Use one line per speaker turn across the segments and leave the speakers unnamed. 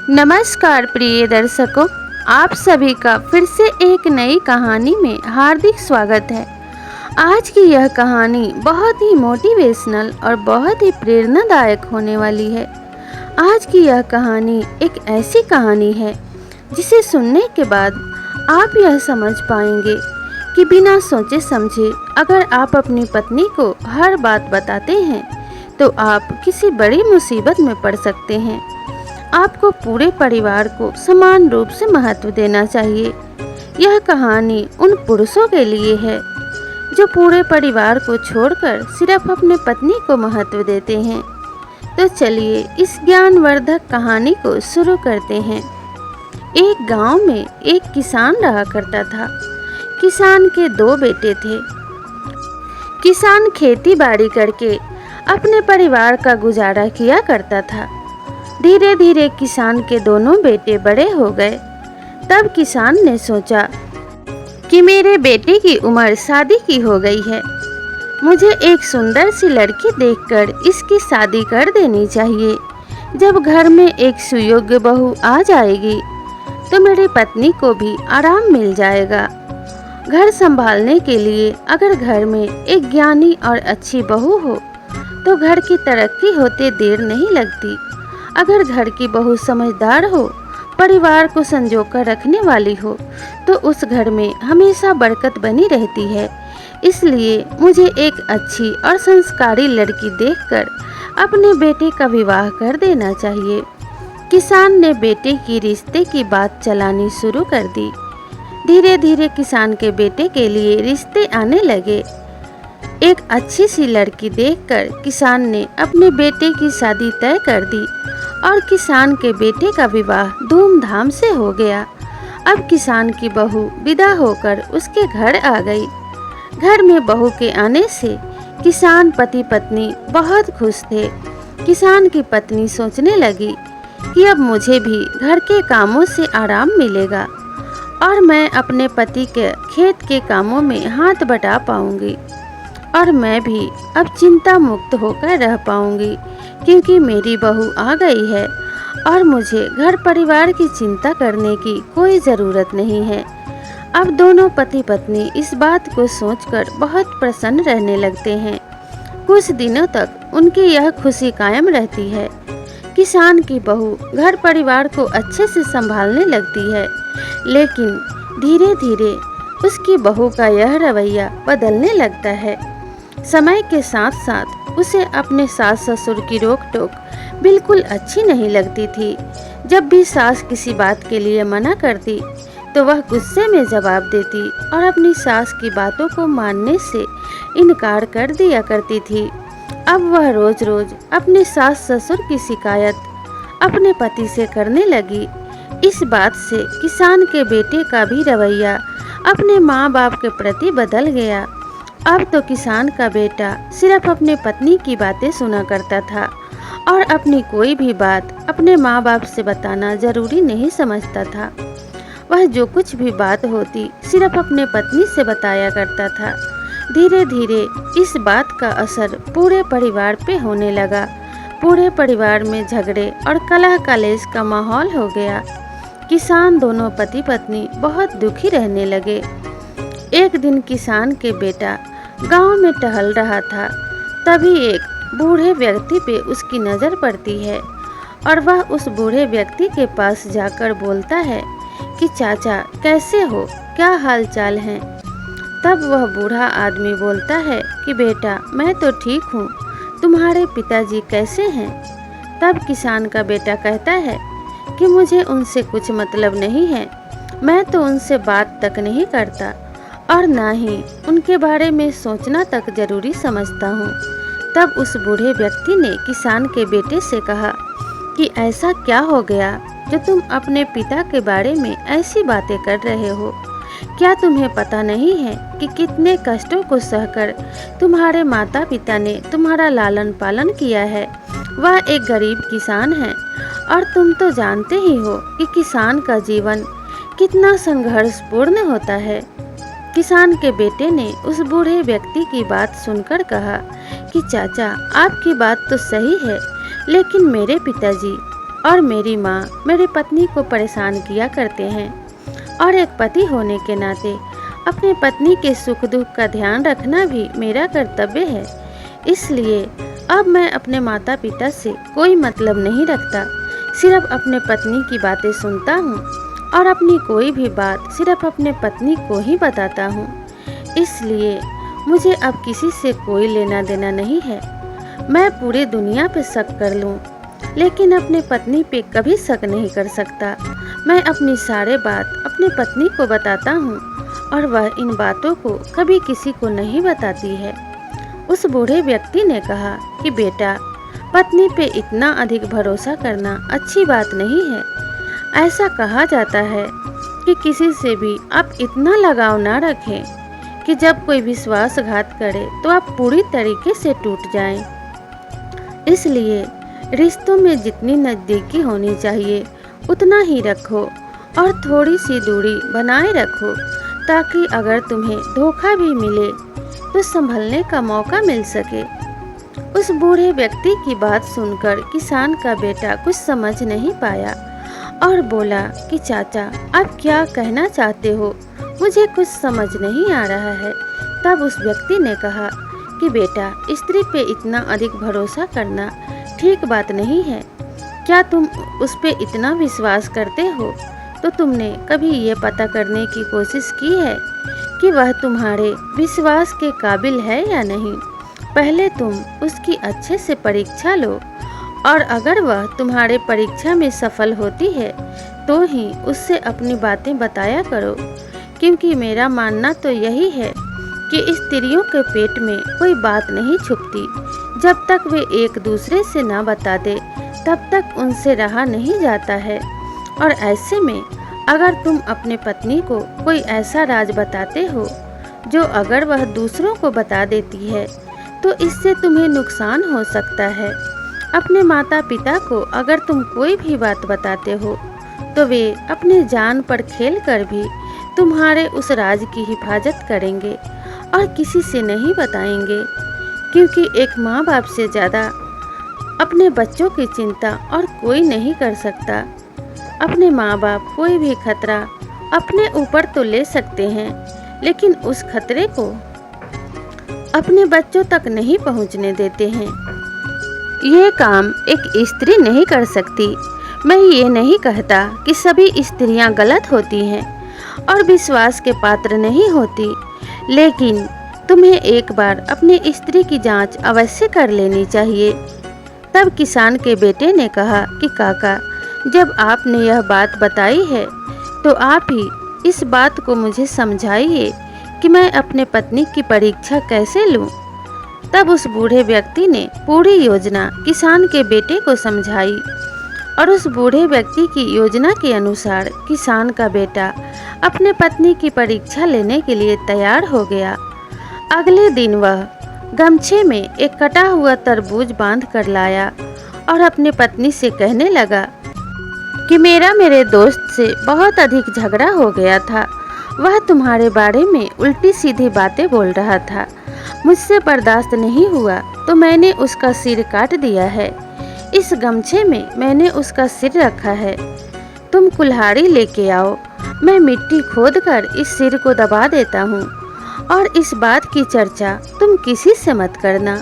नमस्कार प्रिय दर्शकों, आप सभी का फिर से एक नई कहानी में हार्दिक स्वागत है। आज की यह कहानी बहुत ही मोटिवेशनल और बहुत ही प्रेरणादायक होने वाली है। आज की यह कहानी एक ऐसी कहानी है जिसे सुनने के बाद आप यह समझ पाएंगे कि बिना सोचे समझे अगर आप अपनी पत्नी को हर बात बताते हैं तो आप किसी बड़ी मुसीबत में पड़ सकते हैं। आपको पूरे परिवार को समान रूप से महत्व देना चाहिए। यह कहानी उन पुरुषों के लिए है जो पूरे परिवार को छोड़कर सिर्फ अपने पत्नी को महत्व देते हैं। तो चलिए इस ज्ञानवर्धक कहानी को शुरू करते हैं। एक गांव में एक किसान रहा करता था। किसान के दो बेटे थे। किसान खेती बाड़ी करके अपने परिवार का गुजारा किया करता था। धीरे धीरे किसान के दोनों बेटे बड़े हो गए। तब किसान ने सोचा कि मेरे बेटे की उम्र शादी की हो गई है, मुझे एक सुंदर सी लड़की देखकर इसकी शादी कर देनी चाहिए। जब घर में एक सुयोग्य बहू आ जाएगी तो मेरी पत्नी को भी आराम मिल जाएगा। घर संभालने के लिए अगर घर में एक ज्ञानी और अच्छी बहू हो तो घर की तरक्की होते देर नहीं लगती। अगर घर की बहू समझदार हो, परिवार को संजोकर रखने वाली हो तो उस घर में हमेशा बरकत बनी रहती है। इसलिए मुझे एक अच्छी और संस्कारी लड़की देखकर अपने बेटे का विवाह कर देना चाहिए। किसान ने बेटे की रिश्ते की बात चलानी शुरू कर दी। धीरे धीरे किसान के बेटे के लिए रिश्ते आने लगे। एक अच्छी सी लड़की देखकर किसान ने अपने बेटे की शादी तय कर दी और किसान के बेटे का विवाह धूमधाम से हो गया। अब किसान की बहू विदा होकर उसके घर आ गई। घर में बहू के आने से किसान पति पत्नी बहुत खुश थे। किसान की पत्नी सोचने लगी कि अब मुझे भी घर के कामों से आराम मिलेगा और मैं अपने पति के खेत के कामों में हाथ बटा पाऊंगी और मैं भी अब चिंता मुक्त होकर रह पाऊंगी क्योंकि मेरी बहू आ गई है और मुझे घर परिवार की चिंता करने की कोई ज़रूरत नहीं है। अब दोनों पति पत्नी इस बात को सोचकर बहुत प्रसन्न रहने लगते हैं। कुछ दिनों तक उनकी यह खुशी कायम रहती है। किसान की बहू घर परिवार को अच्छे से संभालने लगती है, लेकिन धीरे धीरे उसकी बहू का यह रवैया बदलने लगता है। समय के साथ साथ उसे अपने सास ससुर की रोक टोक बिल्कुल अच्छी नहीं लगती थी। जब भी सास किसी बात के लिए मना करती तो वह गुस्से में जवाब देती और अपनी सास की बातों को मानने से इनकार कर दिया करती थी। अब वह रोज रोज अपने सास ससुर की शिकायत अपने पति से करने लगी। इस बात से किसान के बेटे का भी रवैया अपने माँ बाप के प्रति बदल गया। अब तो किसान का बेटा सिर्फ अपने पत्नी की बातें सुना करता था और अपनी कोई भी बात अपने माँ बाप से बताना जरूरी नहीं समझता था। वह जो कुछ भी बात होती सिर्फ अपने पत्नी से बताया करता था। धीरे धीरे इस बात का असर पूरे परिवार पे होने लगा। पूरे परिवार में झगड़े और कलह कलेश का माहौल हो गया। किसान दोनों पति पत्नी बहुत दुखी रहने लगे। एक दिन किसान के बेटा गांव में टहल रहा था। तभी एक बूढ़े व्यक्ति पे उसकी नज़र पड़ती है और वह उस बूढ़े व्यक्ति के पास जाकर बोलता है कि चाचा कैसे हो, क्या हाल चाल है। तब वह बूढ़ा आदमी बोलता है कि बेटा मैं तो ठीक हूँ, तुम्हारे पिताजी कैसे हैं। तब किसान का बेटा कहता है कि मुझे उनसे कुछ मतलब नहीं है, मैं तो उनसे बात तक नहीं करता और ना ही उनके बारे में सोचना तक जरूरी समझता हूँ। तब उस बूढ़े व्यक्ति ने किसान के बेटे से कहा कि ऐसा क्या हो गया जो तुम अपने पिता के बारे में ऐसी बातें कर रहे हो। क्या तुम्हें पता नहीं है कि कितने कष्टों को सहकर तुम्हारे माता पिता ने तुम्हारा लालन पालन किया है। वह एक गरीब किसान है और तुम तो जानते ही हो कि किसान का जीवन कितना संघर्षपूर्ण होता है। किसान के बेटे ने उस बूढ़े व्यक्ति की बात सुनकर कहा कि चाचा आपकी बात तो सही है, लेकिन मेरे पिताजी और मेरी माँ मेरी पत्नी को परेशान किया करते हैं और एक पति होने के नाते अपने पत्नी के सुख दुख का ध्यान रखना भी मेरा कर्तव्य है। इसलिए अब मैं अपने माता पिता से कोई मतलब नहीं रखता, सिर्फ अपने पत्नी की बातें सुनता हूँ और अपनी कोई भी बात सिर्फ अपने पत्नी को ही बताता हूँ। इसलिए मुझे अब किसी से कोई लेना देना नहीं है। मैं पूरी दुनिया पे शक कर लूँ लेकिन अपने पत्नी पे कभी शक नहीं कर सकता। मैं अपनी सारे बात अपनी पत्नी को बताता हूँ और वह इन बातों को कभी किसी को नहीं बताती है। उस बूढ़े व्यक्ति ने कहा कि बेटा, पत्नी पे इतना अधिक भरोसा करना अच्छी बात नहीं है। ऐसा कहा जाता है कि किसी से भी आप इतना लगाव ना रखें कि जब कोई विश्वासघात करे तो आप पूरी तरीके से टूट जाएं। इसलिए रिश्तों में जितनी नज़दीकी होनी चाहिए उतना ही रखो और थोड़ी सी दूरी बनाए रखो, ताकि अगर तुम्हें धोखा भी मिले तो संभलने का मौका मिल सके। उस बूढ़े व्यक्ति की बात सुनकर किसान का बेटा कुछ समझ नहीं पाया और बोला कि चाचा, आप क्या कहना चाहते हो, मुझे कुछ समझ नहीं आ रहा है। तब उस व्यक्ति ने कहा कि बेटा, स्त्री पे इतना अधिक भरोसा करना ठीक बात नहीं है। क्या तुम उस पे इतना विश्वास करते हो तो तुमने कभी ये पता करने की कोशिश की है कि वह तुम्हारे विश्वास के काबिल है या नहीं? पहले तुम उसकी अच्छे से परीक्षा लो और अगर वह तुम्हारे परीक्षा में सफल होती है तो ही उससे अपनी बातें बताया करो, क्योंकि मेरा मानना तो यही है कि स्त्रियों के पेट में कोई बात नहीं छुपती। जब तक वे एक दूसरे से ना बता दे तब तक उनसे रहा नहीं जाता है। और ऐसे में अगर तुम अपने पत्नी को कोई ऐसा राज बताते हो जो अगर वह दूसरों को बता देती है तो इससे तुम्हें नुकसान हो सकता है। अपने माता पिता को अगर तुम कोई भी बात बताते हो तो वे अपने जान पर खेल कर भी तुम्हारे उस राज की हिफाजत करेंगे और किसी से नहीं बताएंगे, क्योंकि एक माँ बाप से ज़्यादा अपने बच्चों की चिंता और कोई नहीं कर सकता। अपने माँ बाप कोई भी खतरा अपने ऊपर तो ले सकते हैं, लेकिन उस खतरे को अपने बच्चों तक नहीं पहुँचने देते हैं। ये काम एक स्त्री नहीं कर सकती। मैं ये नहीं कहता कि सभी स्त्रियां गलत होती हैं और विश्वास के पात्र नहीं होती, लेकिन तुम्हें एक बार अपनी स्त्री की जांच अवश्य कर लेनी चाहिए। तब किसान के बेटे ने कहा कि काका, जब आपने यह बात बताई है तो आप ही इस बात को मुझे समझाइए कि मैं अपने पत्नी की परीक्षा कैसे लूं। तब उस बूढ़े व्यक्ति ने पूरी योजना किसान के बेटे को समझाई और उस बूढ़े व्यक्ति की योजना के अनुसार किसान का बेटा अपने पत्नी की परीक्षा लेने के लिए तैयार हो गया। अगले दिन वह गमछे में एक कटा हुआ तरबूज बांध कर लाया और अपनी पत्नी से कहने लगा कि मेरे दोस्त से बहुत अधिक झगड़ा हो गया था। वह तुम्हारे बारे में उल्टी सीधी बातें बोल रहा था। मुझसे बर्दाश्त नहीं हुआ तो मैंने उसका सिर काट दिया है। इस गमछे में मैंने उसका सिर रखा है। तुम कुल्हाड़ी लेके आओ, मैं मिट्टी खोदकर इस सिर को दबा देता हूँ। और इस बात की चर्चा तुम किसी से मत करना।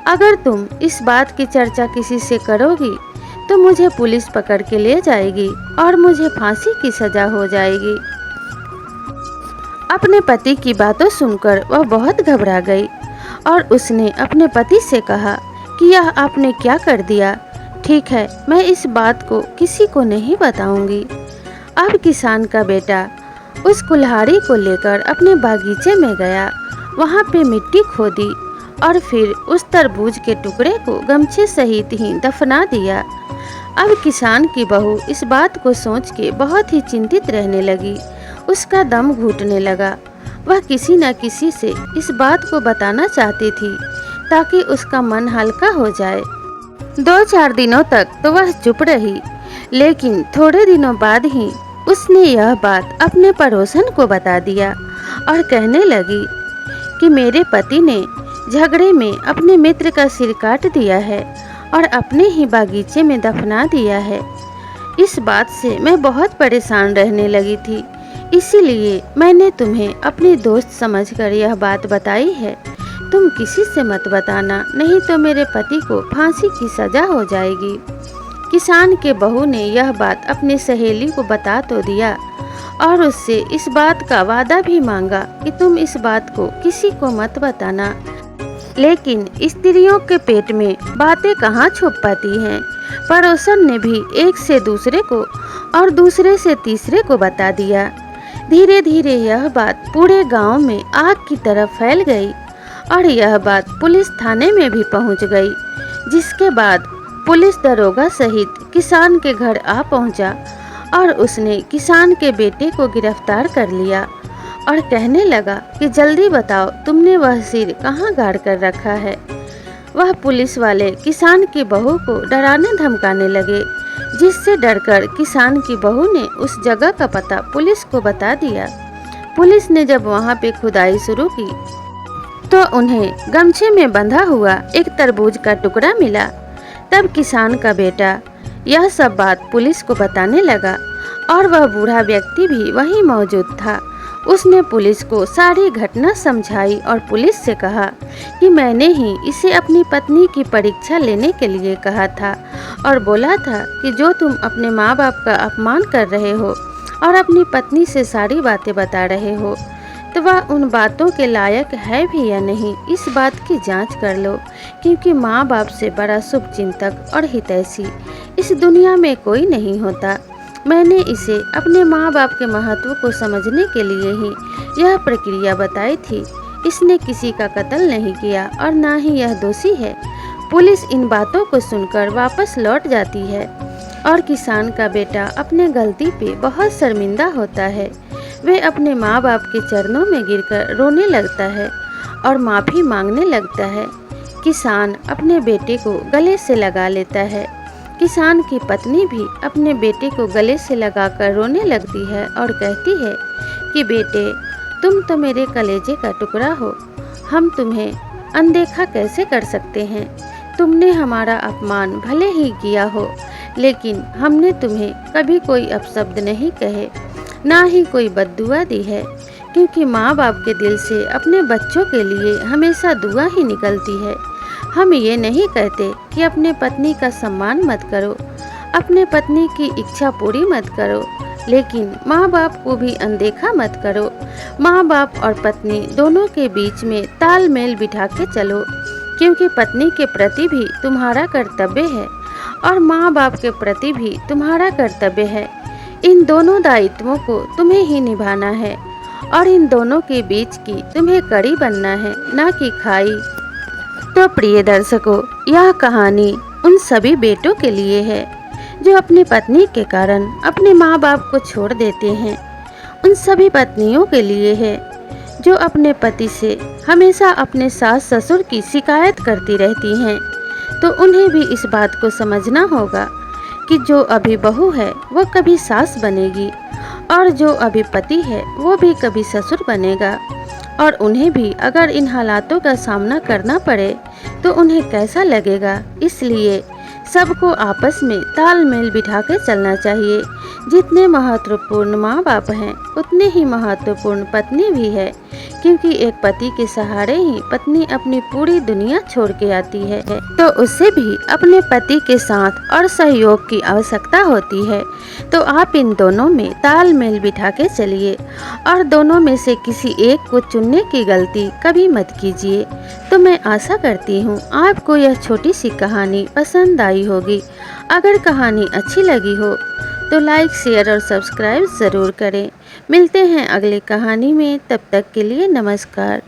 अगर तुम इस बात की चर्चा किसी से करोगी तो मुझे पुलिस पकड़ के ले जाएगी और मुझे फांसी की सजा हो जाएगी। अपने पति की बातों सुनकर वह बहुत घबरा गई और उसने अपने पति से कहा कि यह आपने क्या कर दिया। ठीक है, मैं इस बात को किसी को नहीं बताऊंगी। अब किसान का बेटा उस कुल्हाड़ी को लेकर अपने बागीचे में गया। वहाँ पे मिट्टी खोदी और फिर उस तरबूज के टुकड़े को गमछे सहित ही दफना दिया। अब किसान की बहू इस बात को सोच के बहुत ही चिंतित रहने लगी। उसका दम घुटने लगा। वह किसी न किसी से इस बात को बताना चाहती थी ताकि उसका मन हल्का हो जाए। 2-4 दिनों तक तो वह चुप रही, लेकिन थोड़े दिनों बाद ही उसने यह बात अपने पड़ोसन को बता दिया और कहने लगी कि मेरे पति ने झगड़े में अपने मित्र का सिर काट दिया है और अपने ही बागीचे में दफना दिया है। इस बात से मैं बहुत परेशान रहने लगी थी, इसीलिए मैंने तुम्हें अपनी दोस्त समझकर यह बात बताई है। तुम किसी से मत बताना, नहीं तो मेरे पति को फांसी की सजा हो जाएगी। किसान के बहू ने यह बात अपनी सहेली को बता तो दिया और उससे इस बात का वादा भी मांगा कि तुम इस बात को किसी को मत बताना। लेकिन स्त्रियों के पेट में बातें कहाँ छुप पाती हैं। पड़ोसन ने भी एक से दूसरे को और दूसरे से तीसरे को बता दिया। धीरे धीरे यह बात पूरे गांव में आग की तरह फैल गई और यह बात पुलिस थाने में भी पहुंच गई, जिसके बाद पुलिस दरोगा सहित किसान के घर आ पहुंचा और उसने किसान के बेटे को गिरफ्तार कर लिया और कहने लगा कि जल्दी बताओ, तुमने वह सिर कहाँ गाड़ कर रखा है। वह पुलिस वाले किसान की बहू को डराने धमकाने लगे, जिससे डरकर किसान की बहू ने उस जगह का पता पुलिस को बता दिया। पुलिस ने जब वहां पे खुदाई शुरू की तो उन्हें गमछे में बंधा हुआ एक तरबूज का टुकड़ा मिला। तब किसान का बेटा यह सब बात पुलिस को बताने लगा और वह बूढ़ा व्यक्ति भी वहीं मौजूद था। उसने पुलिस को सारी घटना समझाई और पुलिस से कहा कि मैंने ही इसे अपनी पत्नी की परीक्षा लेने के लिए कहा था और बोला था कि जो तुम अपने माँ बाप का अपमान कर रहे हो और अपनी पत्नी से सारी बातें बता रहे हो, तो वह उन बातों के लायक है भी या नहीं, इस बात की जांच कर लो, क्योंकि माँ बाप से बड़ा शुभ चिंतक और हितैषी इस दुनिया में कोई नहीं होता। मैंने इसे अपने माँ बाप के महत्व को समझने के लिए ही यह प्रक्रिया बताई थी। इसने किसी का कत्ल नहीं किया और ना ही यह दोषी है। पुलिस इन बातों को सुनकर वापस लौट जाती है और किसान का बेटा अपने गलती पे बहुत शर्मिंदा होता है। वे अपने माँ बाप के चरणों में गिरकर रोने लगता है और माफ़ी मांगने लगता है। किसान अपने बेटे को गले से लगा लेता है। किसान की पत्नी भी अपने बेटे को गले से लगाकर रोने लगती है और कहती है कि बेटे, तुम तो मेरे कलेजे का टुकड़ा हो, हम तुम्हें अनदेखा कैसे कर सकते हैं। तुमने हमारा अपमान भले ही किया हो, लेकिन हमने तुम्हें कभी कोई अपशब्द नहीं कहे, ना ही कोई बद्दुआ दी है, क्योंकि माँ बाप के दिल से अपने बच्चों के लिए हमेशा दुआ ही निकलती है। हम ये नहीं कहते कि अपने पत्नी का सम्मान मत करो, अपने पत्नी की इच्छा पूरी मत करो, लेकिन माँ बाप को भी अनदेखा मत करो। माँ बाप और पत्नी दोनों के बीच में तालमेल बिठा के चलो, क्योंकि पत्नी के प्रति भी तुम्हारा कर्तव्य है और माँ बाप के प्रति भी तुम्हारा कर्तव्य है। इन दोनों दायित्वों को तुम्हें ही निभाना है और इन दोनों के बीच की तुम्हें कड़ी बनना है, ना कि खाई। तो प्रिय दर्शकों, यह कहानी उन सभी बेटों के लिए है जो अपनी पत्नी के कारण अपने माँ बाप को छोड़ देते हैं। उन सभी पत्नियों के लिए है जो अपने पति से हमेशा अपने सास ससुर की शिकायत करती रहती हैं। तो उन्हें भी इस बात को समझना होगा कि जो अभी बहू है वो कभी सास बनेगी और जो अभी पति है वो भी कभी ससुर बनेगा। और उन्हें भी अगर इन हालातों का सामना करना पड़े तो उन्हें कैसा लगेगा। इसलिए सबको आपस में तालमेल बिठा के चलना चाहिए। जितने महत्वपूर्ण माँ बाप हैं उतने ही महत्वपूर्ण पत्नी भी है, क्योंकि एक पति के सहारे ही पत्नी अपनी पूरी दुनिया छोड़ के आती है, तो उसे भी अपने पति के साथ और सहयोग की आवश्यकता होती है। तो आप इन दोनों में तालमेल बिठा के चलिए और दोनों में से किसी एक को चुनने की गलती कभी मत कीजिए। तो मैं आशा करती हूँ आपको यह छोटी सी कहानी पसंद आई होगी। अगर कहानी अच्छी लगी हो तो लाइक, शेयर और सब्सक्राइब ज़रूर करें। मिलते हैं अगली कहानी में, तब तक के लिए नमस्कार।